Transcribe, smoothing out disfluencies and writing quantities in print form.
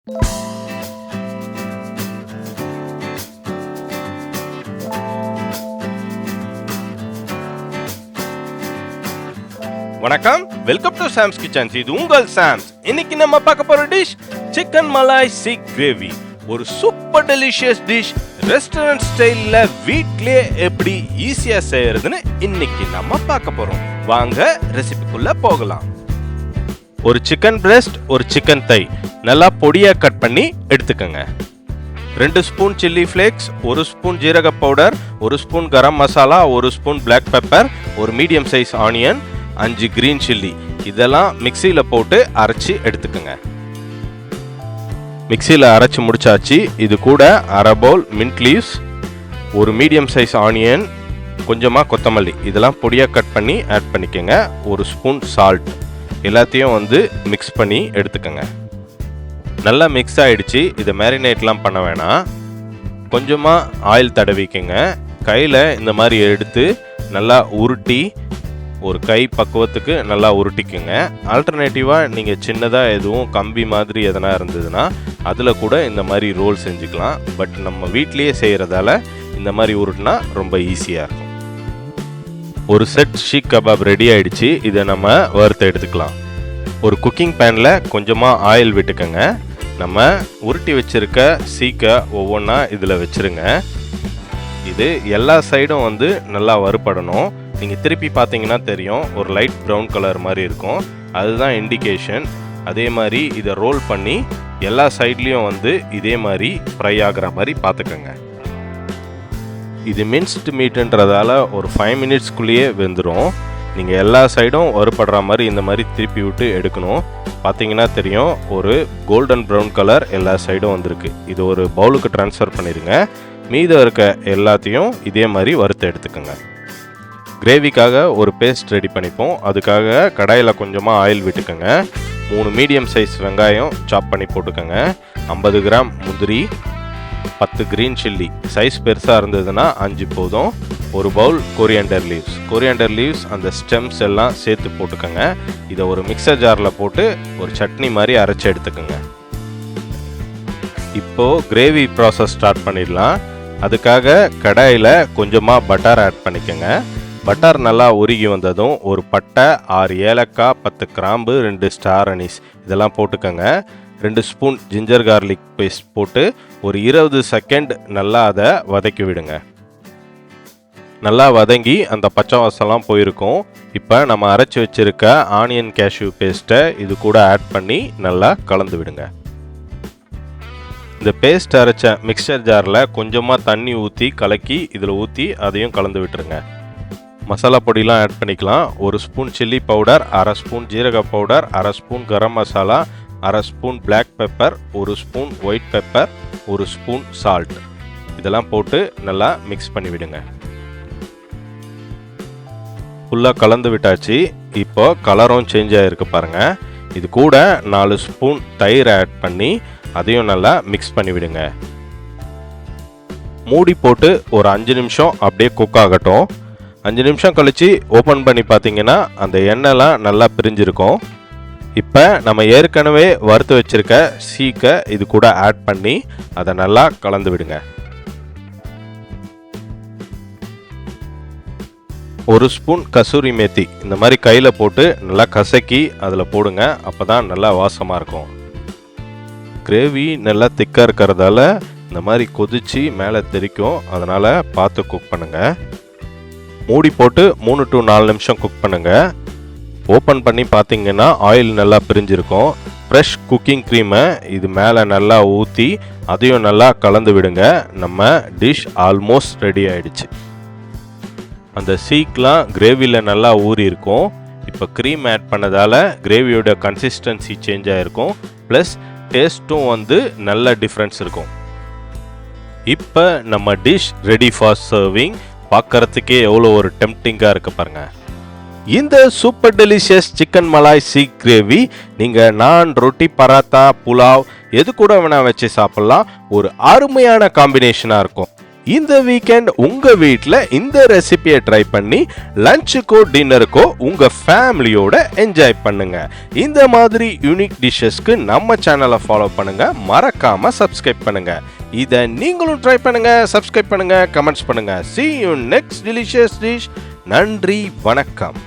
வணக்கம், welcome to Sam's kitchens. இது உங்கள் சாம்ஸ். இன்னைக்கு நம்ம பார்க்க போற dish chicken malai seekh gravy. ஒரு சூப்பர் டெலிஷியஸ் டிஷ். ரெஸ்டாரண்ட் ஸ்டைல்ல வீட்லயே எப்படி ஈஸியா செய்யறதுன்னு இன்னைக்கு நம்ம பார்க்க போறோம். வாங்க ரெசிபிக்குள்ள போகலாம். ஒரு சிக்கன் பிரஸ்ட், ஒரு சிக்கன் தை நல்லா பொடியா கட் பண்ணி எடுத்துக்கங்க. 2 ஸ்பூன் சில்லி ஃப்ளேக்ஸ், 1 ஸ்பூன் ஜீரக powder, 1 spoon garam masala, 1 spoon black pepper, ஒரு medium size onion, 5 green chilli. இதெல்லாம் மிக்சியில் போட்டு அரைச்சி எடுத்துக்கோங்க. மிக்சியில் அரைச்சி முடிச்சாச்சு. இது கூட அரை பவுல் மின்ட் லீவ்ஸ், ஒரு மீடியம் சைஸ் ஆனியன், கொஞ்சமாக கொத்தமல்லி, இதெல்லாம் பொடியாக கட் பண்ணி ஆட் பண்ணிக்கோங்க. 1 ஸ்பூன் சால்ட். எல்லாத்தையும் மிக்ஸ் பண்ணி எடுத்துக்கோங்க. நல்லா மிக்ஸ் ஆகிடுச்சு. இதை மேரினேட்லாம் பண்ண வேணாம். கொஞ்சமாக ஆயில் தடவிக்கங்க. கையில் இந்த மாதிரி எடுத்து நல்லா உருட்டி ஒரு கை பக்குவத்துக்கு நல்லா உருட்டிக்குங்க. ஆல்டர்னேட்டிவாக நீங்கள் சின்னதாக எதுவும் கம்பி மாதிரி எதனா இருந்ததுன்னா அதில் கூட இந்த மாதிரி ரோல் செஞ்சுக்கலாம். பட் நம்ம வீட்லேயே செய்கிறதால இந்த மாதிரி உருட்டினா ரொம்ப ஈஸியாக இருக்கும். ஒரு செட் ஷீக் கபாப் ரெடி ஆகிடுச்சு. இதை நம்ம வறுத்து எடுத்துக்கலாம். ஒரு குக்கிங் பேனில் கொஞ்சமாக ஆயில் விட்டுக்கோங்க. நம்ம உருட்டி வச்சுருக்க சீக்கை ஒவ்வொன்றா இதில் வச்சுருங்க. இது எல்லா சைடும் நல்லா வறுபடணும். நீங்கள் திருப்பி பார்த்தீங்கன்னா தெரியும், ஒரு லைட் ப்ரௌன் கலர் மாதிரி இருக்கும். அதுதான் இண்டிகேஷன். அதே மாதிரி இதை ரோல் பண்ணி எல்லா சைட்லேயும் இதே மாதிரி ஃப்ரை ஆகிற மாதிரி பார்த்துக்கோங்க. இது மின்ஸ்டு மீட்டுன்றதால ஒரு 5 மினிட்ஸ்க்குள்ளேயே வெந்துடும். நீங்கள் எல்லா சைடும் வறுபடுற மாதிரி இந்த மாதிரி திருப்பி விட்டு எடுக்கணும். பார்த்தீங்கன்னா தெரியும், ஒரு கோல்டன் ப்ரௌன் கலர் எல்லா சைடும் வந்திருக்கு. இது ஒரு பவுலுக்கு ட்ரான்ஸ்ஃபர் பண்ணிடுங்க. மீதம் இருக்க எல்லாத்தையும் இதே மாதிரி வறுத்து எடுத்துக்கோங்க. கிரேவிக்காக ஒரு பேஸ்ட் ரெடி பண்ணிப்போம். அதுக்காக கடாயில் கொஞ்சமாக ஆயில் விட்டுக்கோங்க. 3 மீடியம் சைஸ் வெங்காயம் சாப் பண்ணி போட்டுக்கோங்க. 50 கிராம் முந்திரி, 10 கிரீன் சில்லி, சைஸ் பெருசாக இருந்ததுன்னா 5 போதும். ஒரு bowl coriander leaves. Coriander leaves அந்த ஸ்டெம்ஸ் எல்லாம் சேர்த்து போட்டுக்கோங்க. இதை ஒரு மிக்சர் ஜாரில் போட்டு ஒரு சட்னி மாதிரி அரைச்சி எடுத்துக்கோங்க. இப்போது கிரேவி ப்ராசஸ் ஸ்டார்ட் பண்ணிடலாம். அதுக்காக கடாயில் கொஞ்சமாக பட்டர் ஆட் பண்ணிக்கோங்க. பட்டர் நல்லா உருகி வந்ததும் ஒரு பட்டை, 6 ஏலக்காய், 10 கிராம்பு, 2 ஸ்டார் அனீஸ் இதெல்லாம் போட்டுக்கோங்க. 2 ஸ்பூன் ஜிஞ்சர் கார்லிக் பேஸ்ட் போட்டு ஒரு 20 செகண்ட் நல்லா அதை வதக்கி விடுங்க. நல்லா வதங்கி அந்த பச்சை வாசம்லாம் போயிருக்கும். இப்போ நம்ம அரைச்சி வச்சுருக்க ஆனியன் கேஷ்யூ பேஸ்ட்டை இது கூட ஆட் பண்ணி நல்லா கலந்து விடுங்க. இந்த பேஸ்ட் அரைச்ச மிக்சர் ஜாரில் கொஞ்சமாக தண்ணி ஊற்றி கலக்கி இதில் ஊற்றி அதையும் கலந்து விட்டுருங்க. மசாலா பொடிலாம் ஆட் பண்ணிக்கலாம். 1 ஸ்பூன் சில்லி பவுடர், 1/2 ஸ்பூன் ஜீரக powder, 1/2 spoon garam masala, 1/2 spoon black pepper, 1 spoon white pepper, 1 spoon salt. இதெல்லாம் போட்டு நல்லா மிக்ஸ் பண்ணி விடுங்க. ஃபுல்லாக கலந்து விட்டாச்சு. இப்போ கலரும் சேஞ்ச் ஆகிருக்கு பாருங்கள். இது கூட 4 ஸ்பூன் தயிர் ஆட் பண்ணி அதையும் நல்லா மிக்ஸ் பண்ணி விடுங்க. மூடி போட்டு ஒரு 5 நிமிஷம் அப்படியே குக் ஆகட்டும். 5 நிமிஷம் கழித்து ஓப்பன் பண்ணி பார்த்தீங்கன்னா அந்த எண்ணெய்லாம் நல்லா பிரிஞ்சிருக்கும். இப்போ நம்ம ஏற்கனவே வறுத்து வச்சுருக்க சீக்கை இது கூட ஆட் பண்ணி அதை நல்லா கலந்து விடுங்க. 1 ஸ்பூன் கசூரி மேத்தி இந்த மாதிரி கையில் போட்டு நல்லா கசக்கி அதில் போடுங்க. அப்போ தான் நல்லா வாசமாக இருக்கும். கிரேவி நல்லா திக்காக இருக்கிறதால இந்த மாதிரி கொதித்து மேலே தெரிக்கும். அதனால் பார்த்து குக் பண்ணுங்கள். மூடி போட்டு 3 to 4 நிமிஷம் குக் பண்ணுங்கள். ஓப்பன் பண்ணி பார்த்தீங்கன்னா ஆயில் நல்லா பிரிஞ்சிருக்கும். ஃப்ரெஷ் குக்கிங் க்ரீமை இது மேலே நல்லா ஊற்றி அதையும் நல்லா கலந்து விடுங்க. நம்ம டிஷ் ஆல்மோஸ்ட் ரெடி ஆகிடுச்சு. அந்த சீக்லாம் கிரேவியில் நல்லா ஊறி இருக்கும். இப்போ க்ரீம் ஆட் பண்ணதால் கிரேவியோட கன்சிஸ்டன்சி சேஞ்ச் ஆகிருக்கும். ப்ளஸ் டேஸ்ட்டும் நல்ல டிஃப்ரென்ஸ் இருக்கும். இப்போ நம்ம டிஷ் ரெடி ஃபார் சர்விங். பார்க்கறதுக்கே எவ்வளோ ஒரு டெம்ப்டிங்காக இருக்குது பாருங்கள். இந்த super delicious chicken malai seekh gravy நீங்கள் நான், ரொட்டி, பராத்தா, புலாவ் எது கூட வேணால் வச்சு சாப்பிட்லாம். ஒரு அருமையான காம்பினேஷனாக இருக்கும். இந்த வீக்கெண்ட் உங்க வீட்டில் இந்த ரெசிபியை ட்ரை பண்ணி லஞ்சுக்கோ டின்னருக்கோ உங்க ஃபேமிலியோட என்ஜாய் பண்ணுங்க. இந்த மாதிரி யூனிக் டிஷ்ஷஸ்க்கு நம்ம சேனலை ஃபாலோ பண்ணுங்க, மறக்காம சப்ஸ்கிரைப் பண்ணுங்க. இதை நீங்களும் ட்ரை பண்ணுங்க, சப்ஸ்கிரைப் பண்ணுங்க, கமெண்ட்ஸ் பண்ணுங்க. See you next delicious dish. நன்றி, வணக்கம்.